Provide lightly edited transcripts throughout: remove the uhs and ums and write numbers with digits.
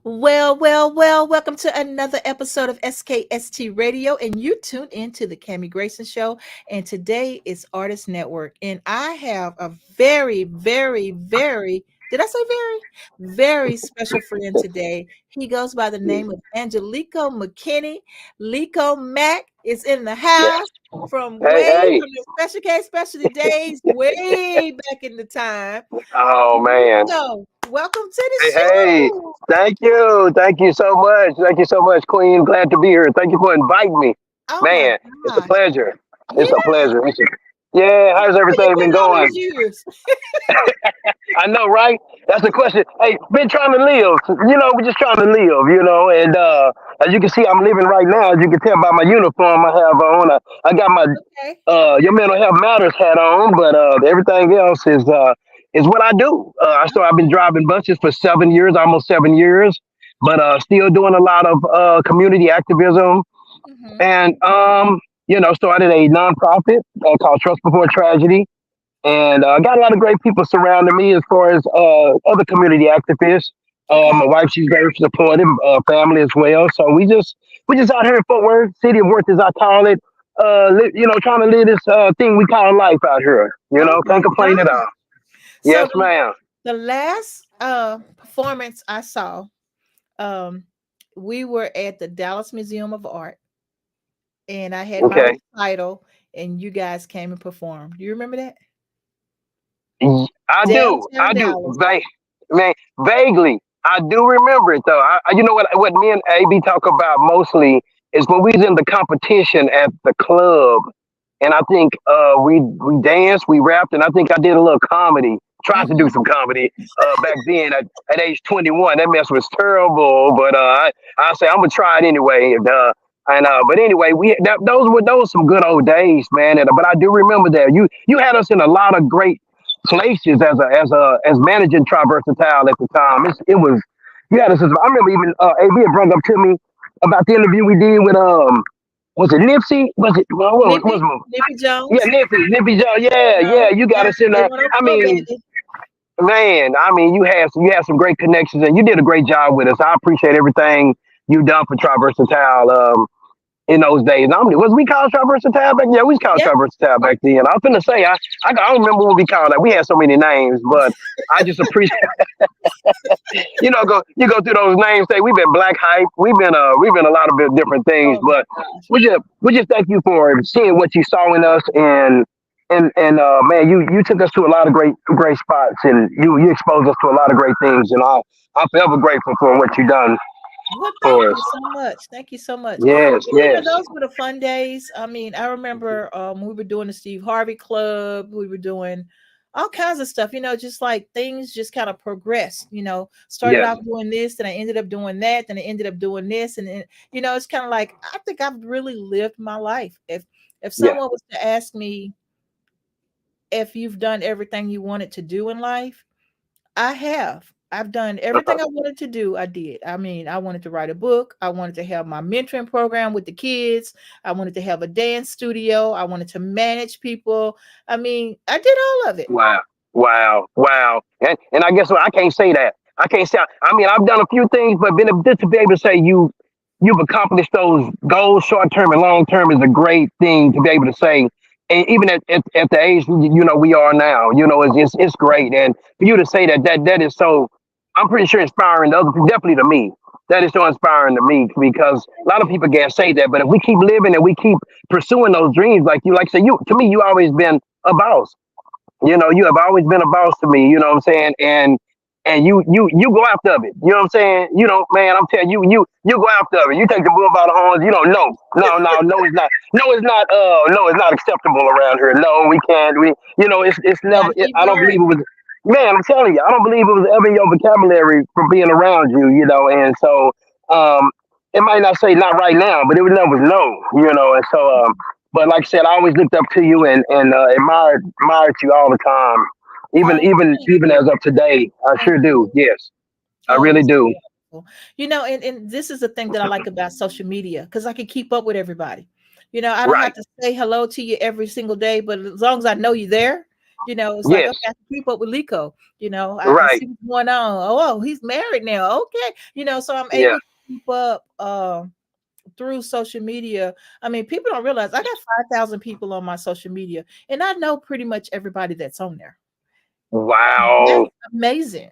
Welcome to another episode of SKST Radio, and you tuned into the Grayson Show. And today is Artist Network, and I have a did I say very special friend today. He goes by the name of Angelico McKinney. Lico Mac is in the Yes. house from Hey, hey. the Special K Specialty days, way back in the time. Oh man. So, welcome to the Hey, hey. show. Thank you. Thank you so much. Thank you so much, Queen. Glad to be here. Thank you for inviting me. Oh my Man, it's a gosh. pleasure. Yeah. It's a pleasure. Yeah, how's Where you everything been been all going? these years? I know, right? That's the question. Hey, been trying to live. We're just trying to live, and as you can see, I'm living right now. As you can tell by my uniform I have on. I got my Okay. your mental health matters hat on, but everything else is what I do. I've been driving buses for 7 years, almost 7 years, but still doing a lot of community activism, Mm-hmm. and started a nonprofit called Trust BeforeTragedy, and I got a lot of great people surrounding me as far as other community activists. My Okay. wife, she's very supportive, family as well. So we just out here in Fort Worth, City of Worth, as I call it. Trying to live this thing we call life out here. Oh Can't my complain at God. all. So Yes, ma'am. the last performance I saw, um, we were at the Dallas Museum of Art, and I had my Okay. recital, and you guys came and performed. Do you remember that? I do. Downtown I do. Dallas. Man, vaguely. I do remember it though. You know what me and AB talk about mostly is when we was in the competition at the club, and I think we danced, we rapped, and I think I did a little comedy. Tried to do Hmm. some comedy back then at age 21. That mess was terrible, but I say I'm gonna try it anyway. But anyway, those some good old days, man. But I do remember that you had us in a lot of great places as managing Versatile at the time. It was you had us. I remember even AB had brought up to me about the interview we did with was it Nipsey? Was it what was Nippy, it? Nippy Yeah, Jones. Nippy Joe. Yeah, yeah, you got Yeah, us in they there. want to I flow, mean, baby. man, you had some great connections, and you did a great job with us. I appreciate everything you done for Versatile. In those days. Was we called Versatile back? Yeah, we was called Yeah. Versatile back then. I was finna say I don't remember what we called that. We had so many names, but I just appreciate you go through those names. Say we've been Black Hype. We've been a lot of different things, Oh my but gosh. we just thank you for seeing what you saw in us and man, you took us to a lot of great spots, and you exposed us to a lot of great things, and I'm forever grateful for what you done Well, thank for you us. so much. Thank you so much. Yes, Those yes, were the fun days. I mean, I remember we were doing the Steve Harvey Club. We were doing all kinds of stuff, just like things just kind of progressed, started yes, off doing this, then I ended up doing that, then I ended up doing this. And then, it's kind of like, I think I've really lived my life. If yes. someone was to ask me if you've done everything you wanted to do in life, I have. I've done everything I wanted to do. I did. I mean, I wanted to write a book. I wanted to have my mentoring program with the kids. I wanted to have a dance studio. I wanted to manage people. I mean, I did all of it. Wow, wow, wow. And I guess what I can't say that. I can't say. I mean, I've done a few things, but just to be able to say you've accomplished those goals, short term and long term, is a great thing to be able to say. And even at the age we are now, it's great. And for you to say that is so, I'm pretty sure inspiring to other people, definitely to me. That is so inspiring to me because a lot of Yeah. people can't say that. But if we keep living and we keep pursuing those dreams, like you, like I say, to me, you always been a boss. You have always been a boss to me, you know what I'm saying? And you go after it. You know what I'm saying? Man, I'm telling you, you go after it. You take the bull by the horns, you don't know. No, it's not. No, it's not acceptable around here. No, we can't. It's never Gotta keep I don't believe going. it was man, I'm telling you, I don't believe it was ever in your vocabulary from being around you, and so it might not say not right now, but it was never no, and so but like I said, I always looked up to you and admired you all the time. Even Oh, even thank even you. as of today, I Thank sure do. you. Yes, I Oh, really that's do. wonderful. And this is the thing that I like about social media because I can keep up with everybody. I don't have Right. to say hello to you every single day, but as long as I know you're there, It's like, Yes. okay, I have to keep up with Lico. I Right. see what's going on. Oh, he's married now. Okay. So I'm Yeah. able to keep up through social media. I mean, people don't realize I got 5,000 people on my social media, and I know pretty much everybody that's on there. That's Wow. amazing.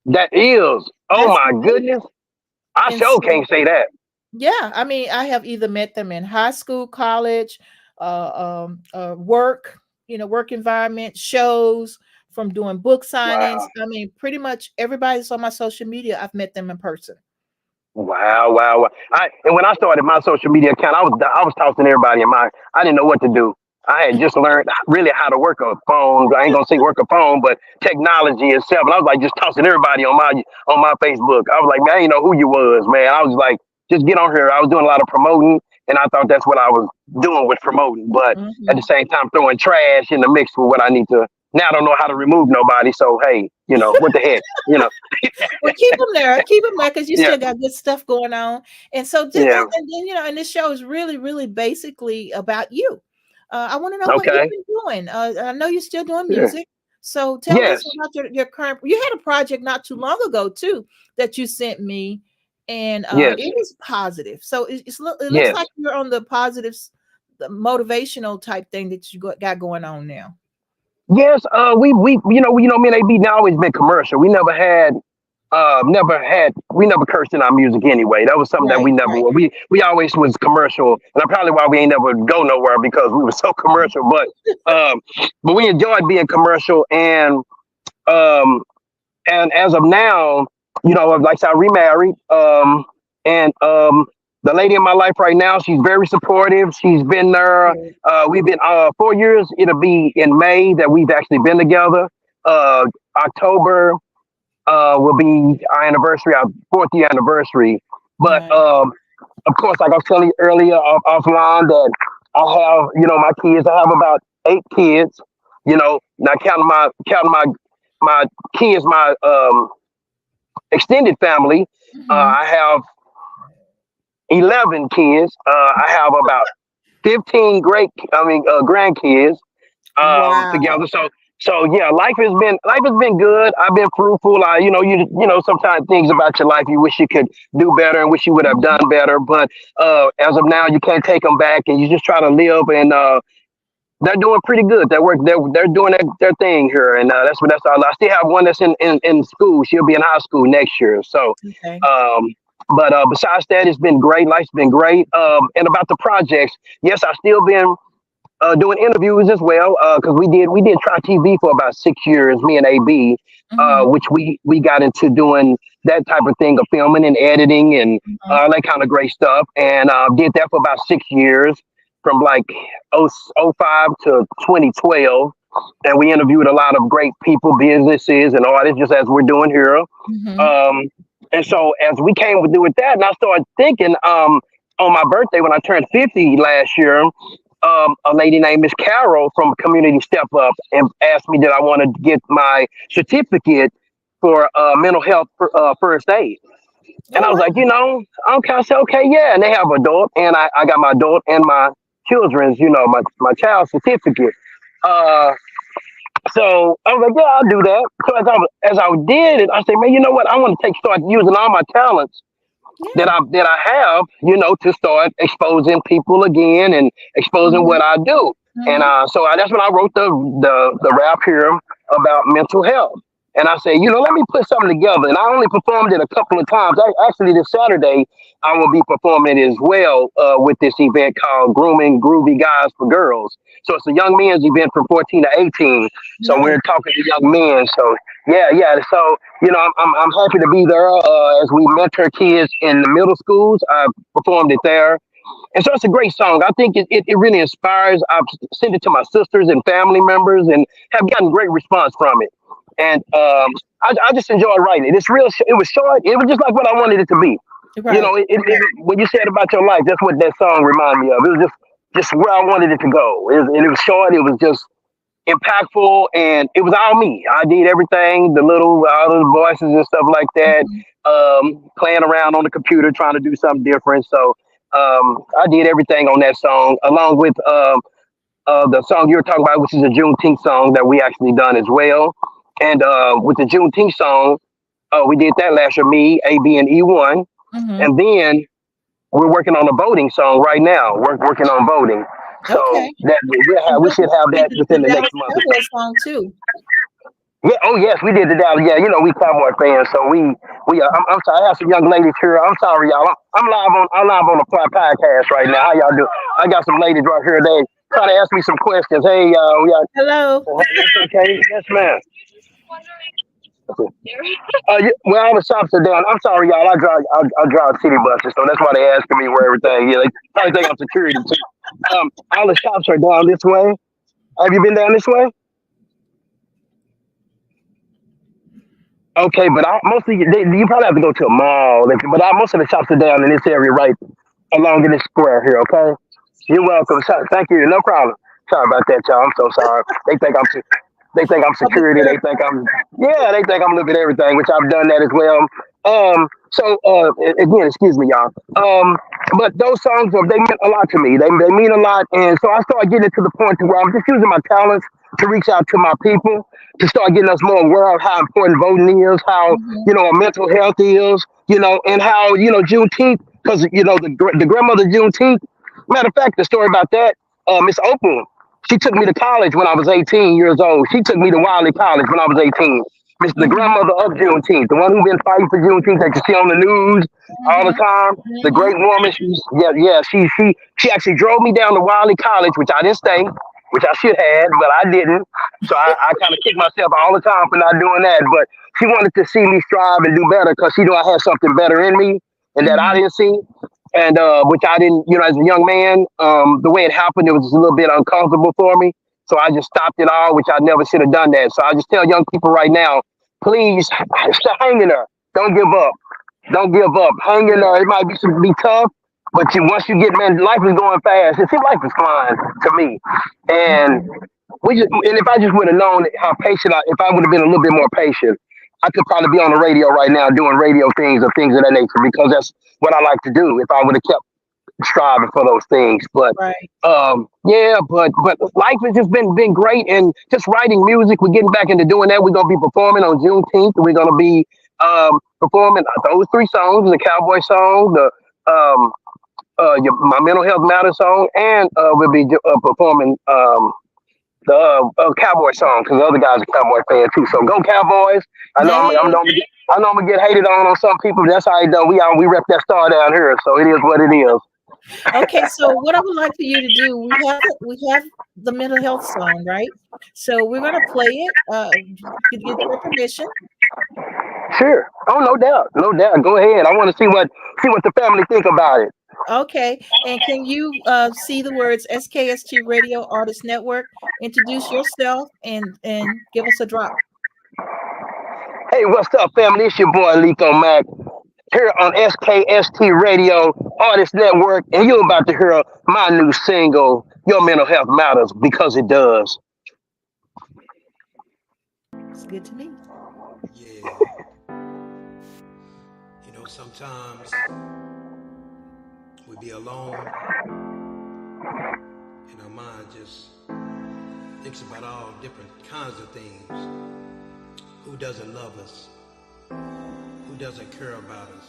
That is. Oh That's my amazing. goodness. I And sure so, can't say that. yeah, I mean, I have either met them in high school, college, work, work environment, shows, from doing book signings. Wow. I mean, pretty much everybody's on my social media. I've met them in person. Wow, wow, wow. And when I started my social media account, I was tossing everybody in my. I didn't know what to do. I had just learned really how to work a phone. I ain't gonna say work a phone, but technology itself. And I was like just tossing everybody on my Facebook. I was like, man, I didn't know who you was, man. I was like, just get on here. I was doing a lot of promoting, and I thought that's what I was doing with promoting. But at the Mhm. same time, throwing trash in the mix with what I need to. Now I don't know how to remove nobody. So hey, what the heck, you know? Well, keep them there, because you Yeah, still got good stuff going on. And so, yeah. and then, and this show is really, really basically about you. I want to know what you've Okay. been doing. I know you're still doing Sure. music. So tell us Yes. about your current. You had a project not too long ago too that you sent me, and Yes. it was positive. So it looks Yes. like you're on the positives, the motivational type thing that you got going on now. Yes. Me and AB now always been commercial. We never cursed in our music anyway. That was something that we Right, never right. were. We always was commercial, and that's probably why we ain't never go nowhere because we were so commercial. But we enjoyed being commercial, um, and as of now, like I said, I remarried, and the lady in my life right now, she's very supportive. She's been there. Good. We've been 4 years. It'll be in May that we've actually been together. October will be our anniversary, our 4th year anniversary. But Nice. of course, like I was telling you earlier offline, that I have, my kids. I have about 8 kids. Now counting my kids, my extended family. Mhm. I have 11 kids. I have about 15 grandkids Wow. together. So yeah, life has been good. I've been fruitful. Sometimes things about your life you wish you could do better and wish you would have done Mhm. better. But as of now, you can't take them back, and you just try to live. And they're doing pretty good. They're doing their thing here, and that's all. I still have one that's in school. She'll be in high school next year. So, Okay. um, but besides that, it's been great. Life's been great. And about the projects, yes, I still been doing interviews as well because we did Try TV for about 6 years, me and AB, Mhm. which we got into doing that type of thing of filming and editing and Mhm. that kind of great stuff, and did that for about 6 years from like '05 to 2012, and we interviewed a lot of great people, businesses, and artists, just as we're doing here. Mhm. Um, and so as we came to do with that, and I started thinking on my birthday when I turned 50 last year, a lady named Miss Carol from Community Step Up and asked me did I want to get my certificate for mental health first aid. And Oh, I was wow. like, okay. I said, okay, yeah. And they have adult, and I got my adult and my children's, my child's certificate. Uh, so I was like, yeah, I'll do that. So as I did it, I said, man, you know what? I want to start using all my talents that Yeah. I have, to start exposing people again and exposing Mhm. what I do. And Mhm. that's when I wrote the rap here about mental health. And I said, let me put something together. And I only performed it a couple of times. Actually, this Saturday, I will be performing it as well with this event called Grooming Groovy Guys for Girls. So it's a young men's event from 14 to 18. So Nice. we're talking to young men. So yeah, yeah. So I'm happy to be there as we mentor kids in the middle schools. I performed it there, and so it's a great song. I think it really inspires. I've sent it to my sisters and family members, and have gotten great response from it. And I just enjoy writing it. It's real. It was short. It was just like what I wanted it to be. Right. What you said about your life, that's what that song reminded me of. It was just where I wanted it to go. And it was short. It was just impactful, and it was all me. I did everything, all of the voices and stuff like that. Mhm. Playing around on the computer, trying to do something different. So I did everything on that song, along with the song you were talking about, which is a Juneteenth song that we actually done as well. And with the Juneteenth song, we did that last year, me, AB, and E1. Mm-hmm. And then we're working on a voting song right now. We're working on voting. So Okay. that we should have that within the next month. Cowboy song too. Yeah. Oh yes, we did the Dallas. Yeah, you know we Cowboy fans, so we. I'm sorry. I have some young ladies here. I'm sorry, y'all. I'm live on a podcast right now. How y'all do? I got some ladies right here. They trying to ask me some questions. Hey, Hello. Okay. Yes, ma'am. Well, all the shops are down. I'm sorry, y'all. I drive city buses, so that's why they asking me where everything. Yeah, they probably think I'm security too. All the shops are down this way. Have you been down this way? Okay, but mostly you probably have to go to a mall. But most of the shops are down in this area, right along in this square here. Okay, you're welcome. Thank you. No problem. Sorry about that, y'all. I'm so sorry. They think I'm security. They think I'm They think I'm a little bit of everything, which I've done that as well. Again, excuse me, y'all. But those songs they meant a lot to me. They mean a lot, and so I started getting to the point to where I'm just using my talents to reach out to my people, to start getting us more aware of how important voting is, how our mental health is, and how Juneteenth, because the grandmother Juneteenth. Matter of fact, the story about that, Miss Opal. She took me to college when I was 18 years old. She took me to Wiley College when I was 18. The grandmother of Juneteenth, the one who been fighting for Juneteenth that you see on the news all the time. The great woman. She actually drove me down to Wiley College, which I didn't stay, which I should have, but I didn't. So I kind of kick myself all the time for not doing that. But she wanted to see me strive and do better because she knew I had something better in me and that I didn't see. And which I didn't, as a young man, the way it happened, it was just a little bit uncomfortable for me. So I just stopped it all, which I never should have done that. So I just tell young people right now, please hang in there. Don't give up. Don't give up. Hang in there. It might be tough, but once you get, man, life is going fast. It seems life is flying to me. And if I just would have known how patient, if I would have been a little bit more patient, I could probably be on the radio right now doing radio things or things of that nature, because that's what I like to do. If I would have kept striving for those things, but but life has just been great, and just writing music. We're getting back into doing that. We're gonna be performing on Juneteenth. We're gonna be performing those 3 songs: the Cowboy song, the My Mental Health Matters song, and we'll be performing the Cowboy song, because the other guys are Cowboy fans too. So go Cowboys! I know I'm gonna get hated on some people. That's how I do. We rep that star down here, so it is what it is. Okay, so what I would like for you to do, we have the mental health song, right? So we're gonna play it. You get your permission. Sure. Oh, no doubt, no doubt. Go ahead. I want to see what the family think about it. Okay, and can you see the words SKST Radio Artist Network? Introduce yourself and give us a drop. Hey, what's up, family? It's your boy Lico Mac here on SKST Radio Artist Network, and you're about to hear my new single, Your Mental Health Matters, because it does. It's good to me. Yeah. Sometimes we be alone and our mind just thinks about all different kinds of things. Who doesn't love us? Who doesn't care about us?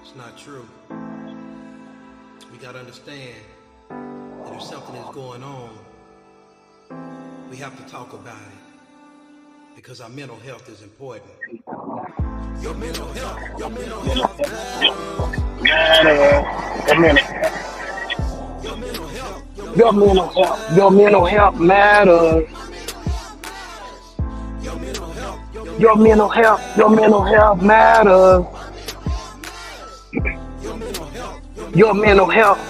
It's not true. We gotta understand that if something is going on, we have to talk about it, because our mental health is important. Your mental health matters. Your mental health matters. Your mental health matters.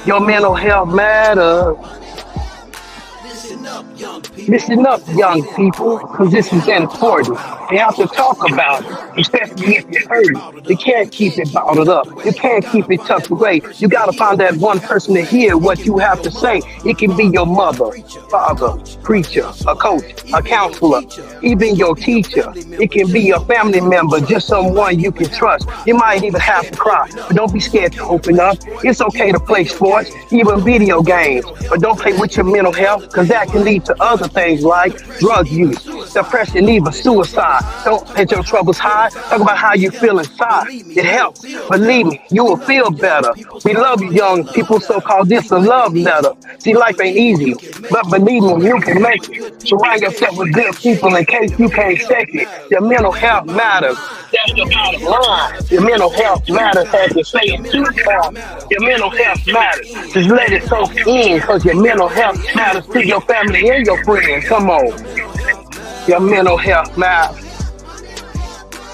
Your mental health matters. Listen up, young people, because this is important. You have to talk about it, especially if you're hurting. You can't keep it bottled up. You can't keep it tucked away. You got to find that one person to hear what you have to say. It can be your mother, father, preacher, a coach, a counselor, even your teacher. It can be a family member, just someone you can trust. You might even have to cry, but don't be scared to open up. It's okay to play sports, even video games, but don't play with your mental health, because that can lead to other things like drug use, depression, even suicide. Don't let your troubles hide. Talk about how you feel inside. It helps. Believe me, you will feel better. We love you, young people, so call this a love letter. See, life ain't easy, but believe me, you can make it. Surround yourself with good people in case you can't shake it. Your mental health matters. That's the bottom line. Your mental health matters, as you say it too far. Your mental health matters. Just let it soak in, because your mental health matters to your family and your friends. Come on. Your mental health matters.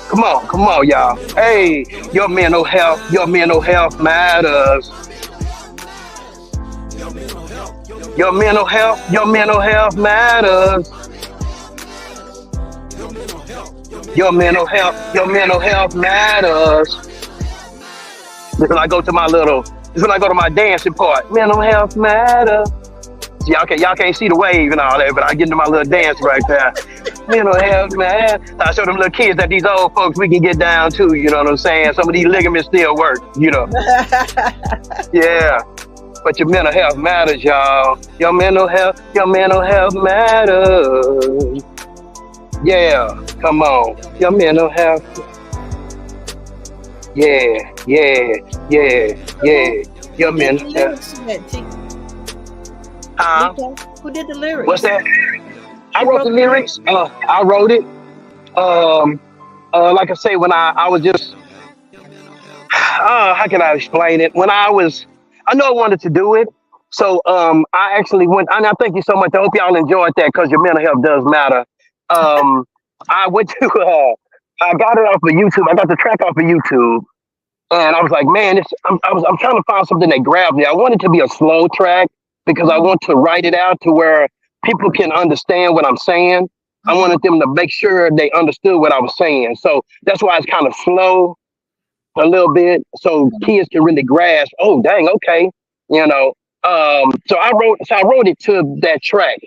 Come on, y'all. Hey, your mental health matters. Your mental health matters. Your mental health matters. This is when I go to my dancing part. Mental health matters. See, y'all can't see the wave and all that, but I get into my little dance right there. Mental health, man. I show them little kids that these old folks we can get down to, you know what I'm saying? Some of these ligaments still work, you know. Yeah. But your mental health matters, y'all. Your mental health matters. Yeah, come on. Your mental health. Yeah. Your mental health. Who did the lyrics? What's that? I wrote the lyrics. I wrote it. Like I say, when I was just, how can I explain it? When I know I wanted to do it. So I actually went, and I thank you so much. I hope y'all enjoyed that, because your mental health does matter. I went to, I got it off of YouTube. I got the track off of YouTube. And I was like, man, I'm trying to find something that grabs me. I want it to be a slow track, because I want to write it out to where people can understand what I'm saying. I wanted them to make sure they understood what I was saying. So that's why it's kind of slow a little bit, so kids can really grasp, oh, dang, okay. You know, so I wrote it to that track.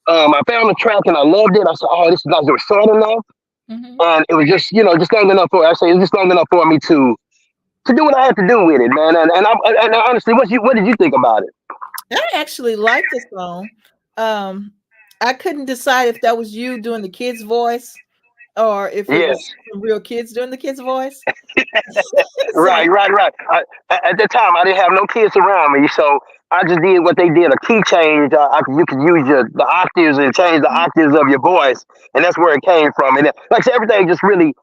I found the track and I loved it. I said, oh, this is nice. It was short enough. And it was just, just long enough for me to do what I had to do with it, man. And honestly, what did you think about it? I actually liked the song. I couldn't decide if that was you doing the kid's voice or if it was some real kids doing the kid's voice. Right. At the time, I didn't have no kids around me, so I just did what they did, a key change. You could use the octaves and change the octaves of your voice, and that's where it came from. And like I said, everything just really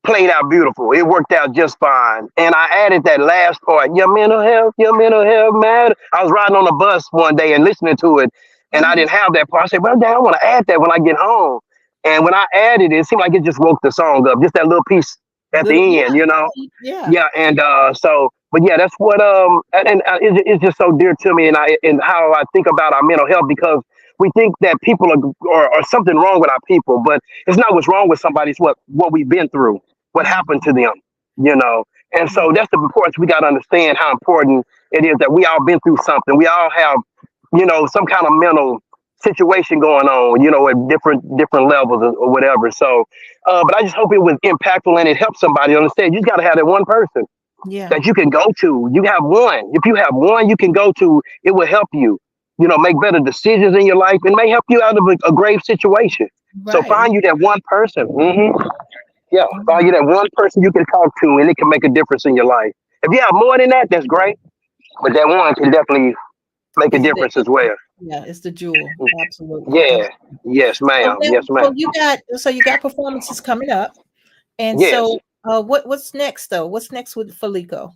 played out beautiful. It worked out just fine. And I added that last part, your mental health matter. I was riding on a bus one day and listening to it, and I didn't have that part. I said, well, damn, I want to add that when I get home. And when I added it, it seemed like it just woke the song up, just that little piece at the end, you know? Yeah. And but yeah, that's what, it's just so dear to me, and how I think about our mental health, because we think that people are something wrong with our people, but it's not what's wrong with somebody. It's what we've been through, what happened to them, you know? And so that's the importance. We got to understand how important it is that we all been through something. We all have, some kind of mental situation going on, at different levels or whatever. So, but I just hope it was impactful and it helped somebody understand. You just got to have that one person that you can go to. You have one. If you have one you can go to, it will help you, make better decisions in your life, and may help you out of a grave situation. Right. So find you that one person. Yeah, find you that one person you can talk to, and it can make a difference in your life. If you have more than that, that's great. But that one can definitely make a difference as well. Yeah, it's the jewel. Absolutely. Yeah. Yes, ma'am. Yes, ma'am. So you got performances coming up, and so what's next though? What's next for Lico?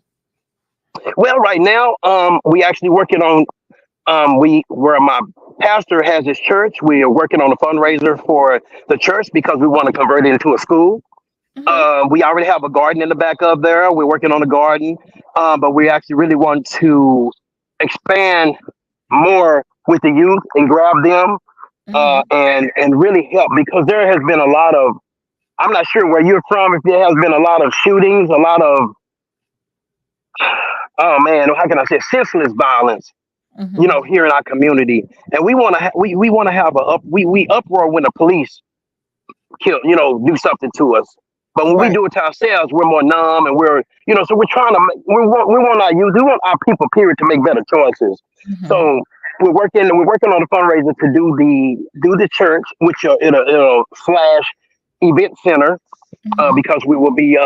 Well, right now, we actually working on where my pastor has his church. We are working on a fundraiser for the church because we want to convert it into a school. We already have a garden in the back of there. We're working on a garden, but we actually really want to expand more with the youth and grab them and really help, because there has been a lot of, I'm not sure where you're from, if there has been a lot of shootings, a lot of, oh man, how can I say, senseless violence, here in our community. And we want to we want to have we uproar when the police kill, do something to us. But when we Right. do it to ourselves, we're more numb, and so we're trying to we want our people, period, to make better choices. Mhm. So we're working on a fundraiser to do the church, which it'll slash event center, Mhm. because we will be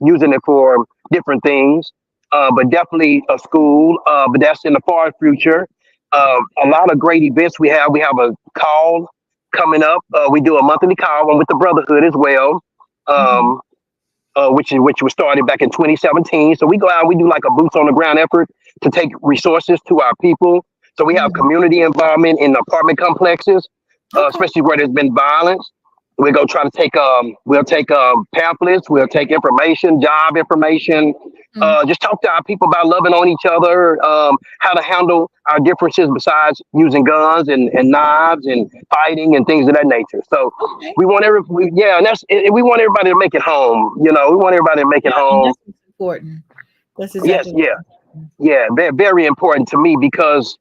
using it for different things, but definitely a school. But that's in the far future. A lot of great events we have. We have a call coming up. We do a monthly call one with the Brotherhood as well, Mhm. um, which was started back in 2017. So we go out, we do like a boots on the ground effort to take resources to our people. So we have Mhm. community involvement in apartment complexes, Okay. especially where there's been violence. We go try to take we'll take pamphlets, we'll take information, job information, Mhm. just talk to our people about loving on each other, how to handle our differences besides using guns and knives and fighting and things of that nature. So Okay. and we want everybody to make it home. We want everybody to make it Yeah, and home. that's what's important. That's Yes, exactly yeah, what. yeah, very, very important to me, because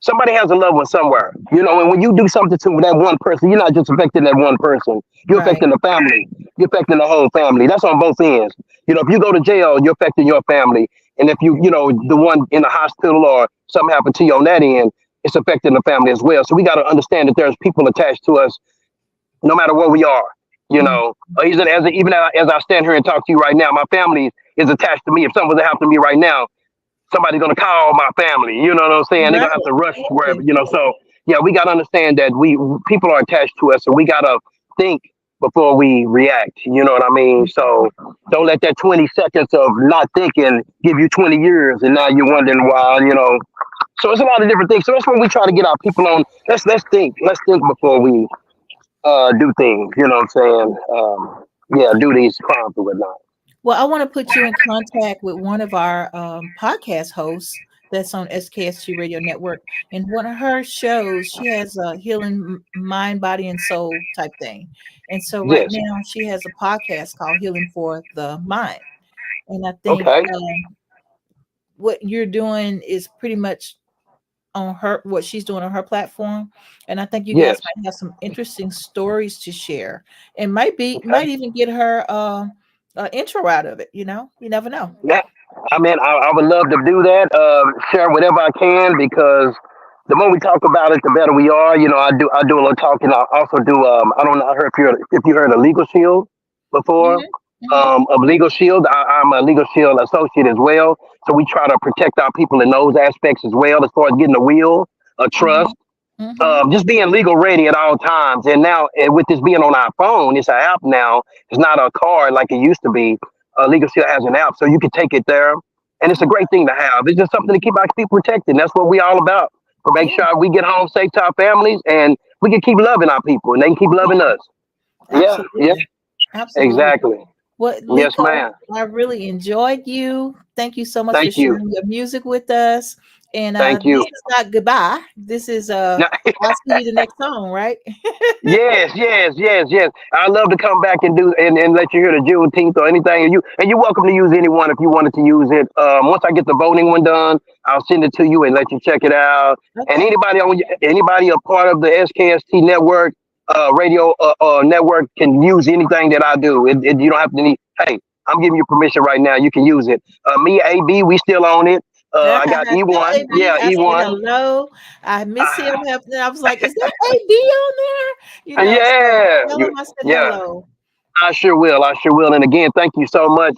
somebody has a loved one somewhere, and when you do something to that one person, you're not just affecting that one person. You're Right. affecting the family. You're affecting the whole family. That's on both ends. If you go to jail, you're affecting your family. And if the one in the hospital or something happened to you on that end, it's affecting the family as well. So we got to understand that there's people attached to us no matter where we are. Mhm. Even as I stand here and talk to you right now, my family is attached to me. If something was to happen to me right now, somebody's gonna call my family. You know what I'm saying? They're Right. gonna have to rush wherever. Exactly. So yeah, we gotta understand that we people are attached to us, and we gotta think before we react. You know what I mean? So don't let that 20 seconds of not thinking give you 20 years, and now you're wondering why. So it's a lot of different things. So that's when we try to get our people on. Let's think. Let's think before we do things. You know what I'm saying? Yeah, do these crimes or whatnot. Well, I want to put you in contact with one of our podcast hosts that's on SKST Radio Network. And one of her shows, she has a healing mind, body, and soul type thing. And so right Yes. now she has a podcast called Healing for the Mind. And I think Okay. what you're doing is pretty much on her, what she's doing on her platform. And I think you guys Yes. might have some interesting stories to share, and might Okay. even get her intro out of it. You never know. Yeah, I mean, I would love to do that. Share whatever I can, because the more we talk about it, the better we are. I do a little talking. I also do. I don't know. I heard if you heard of Legal Shield before. Hmm. Hmm. Of Legal Shield, I'm a Legal Shield associate as well. So we try to protect our people in those aspects as well, as far as getting a will, a Hmm. trust, Hmm. just being legal ready at all times. And now, with this being on our phone, it's an app now. It's not a card like it used to be. Legal Shield has an app, so you can take it there, and it's a great thing to have. It's just something to keep our people protected. That's what we all about. To make Yeah, sure we get home safe to our families, and we can keep loving our people, and they can keep loving yeah, us. Yeah, yeah, absolutely, absolutely. exactly. Well, Yes, Lico, ma'am. I really enjoyed you. Thank you so much for Thank you. sharing your music with us. And Thank this you. is not goodbye. This is I'll see you the next song, right? Yes, yes, yes, yes. I love to come back and do and let you hear the Juneteenth or anything. And you're welcome to use anyone if you wanted to use it. Once I get the voting one done, I'll send it to you and let you check it out. And Okay. anybody a part of the SKST network, radio network, can use anything that I do. You don't have to need. Hey, I'm giving you permission right now. You can use it. Me, AB, we still own it. I got Tell E1. AB Yeah, I said E1. hello. I miss him. And I was like, is that AB on there? So Yeah, tell him I said yeah. hello. I sure will. I sure will. And again, thank you so much,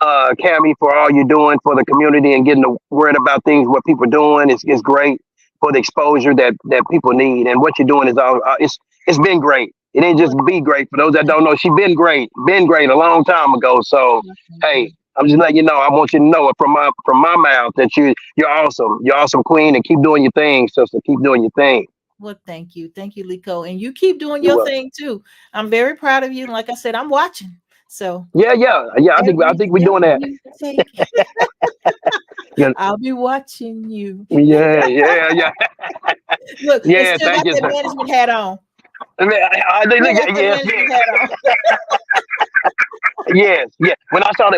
Cammie, for all you're doing for the community and getting the word about things, what people are doing. It's great for the exposure that people need. And what you're doing is it's been great. It didn't just Well, be great. For those that don't know, she's been great a long time ago. So, thank hey, you. I'm just letting you know. I want you to know it from my mouth that you're awesome. You're awesome, queen, and keep doing your thing, sister. Keep doing your thing. Well, thank you. Thank you, Lico. And you keep doing You're your welcome. thing too. I'm very proud of you. And like I said, I'm watching. So Yeah, yeah, yeah. I think every we're step doing that. you take. Yeah, I'll be watching you. yeah, yeah. Look, they Yeah, still got thank you, their sir. management hat on. I mean, Still got their yes, management hat on. yes, yes. When I saw the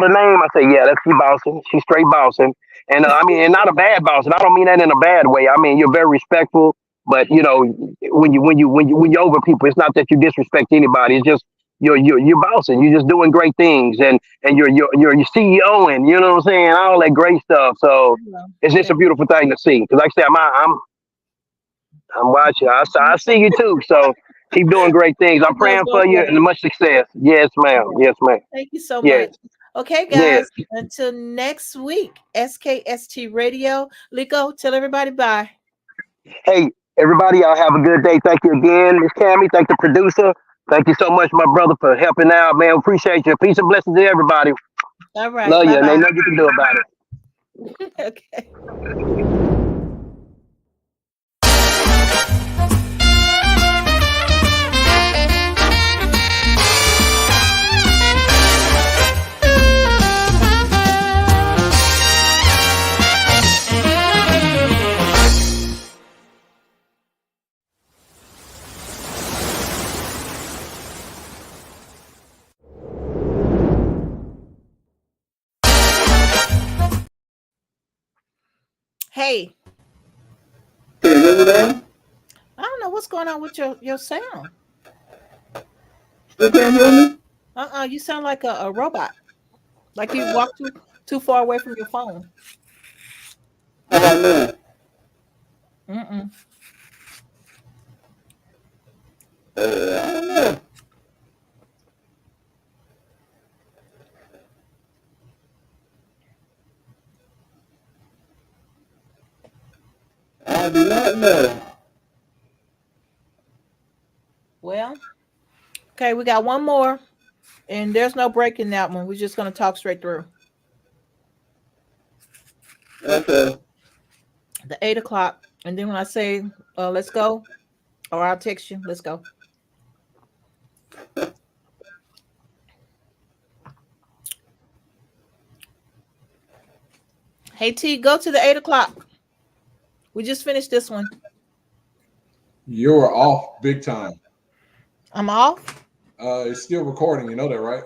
name, I said, yeah, that's she bossing. She's straight bossing, and I mean, and not a bad bossing. I don't mean that in a bad way. I mean, you're very respectful, but you know, when you over people, it's not that you disrespect anybody. It's just you're bossing. You're just doing great things, and you're CEO, and you know what I'm saying, all that great stuff. So Well, it's just a thank beautiful thing to see. Because like I said, I'm watching. I you. see you too. So keep doing great things. I'm Keep those praying doors for you and open. much success. Yes, ma'am. Yeah. Yes, ma'am. Thank you so Yes, much. Okay, yes. guys, until next week, SKST Radio. Lico, tell everybody bye. Hey, everybody, y'all have a good day. Thank you again, Miss Cammy. Thank the producer. Thank you so much, my brother, for helping out, man. Appreciate you. Peace and blessings to everybody. All right. Love Bye you, and they bye. know you can do about it. Okay. Hey, Can you hear me now? I don't know what's going on with your sound. Still can't hear me? You sound like a robot. Like you walked too far away from your phone. How about now? Mm-mm. I don't know. I do not know. Well, okay, we got one more, and there's no breaking that one. We're just gonna talk straight through. Okay. The 8 o'clock, and then when I say let's go, or I'll text you, let's go. Hey T, go to the 8 o'clock. We just finished this one. You're off big time. I'm off. It's still recording. You know that, right?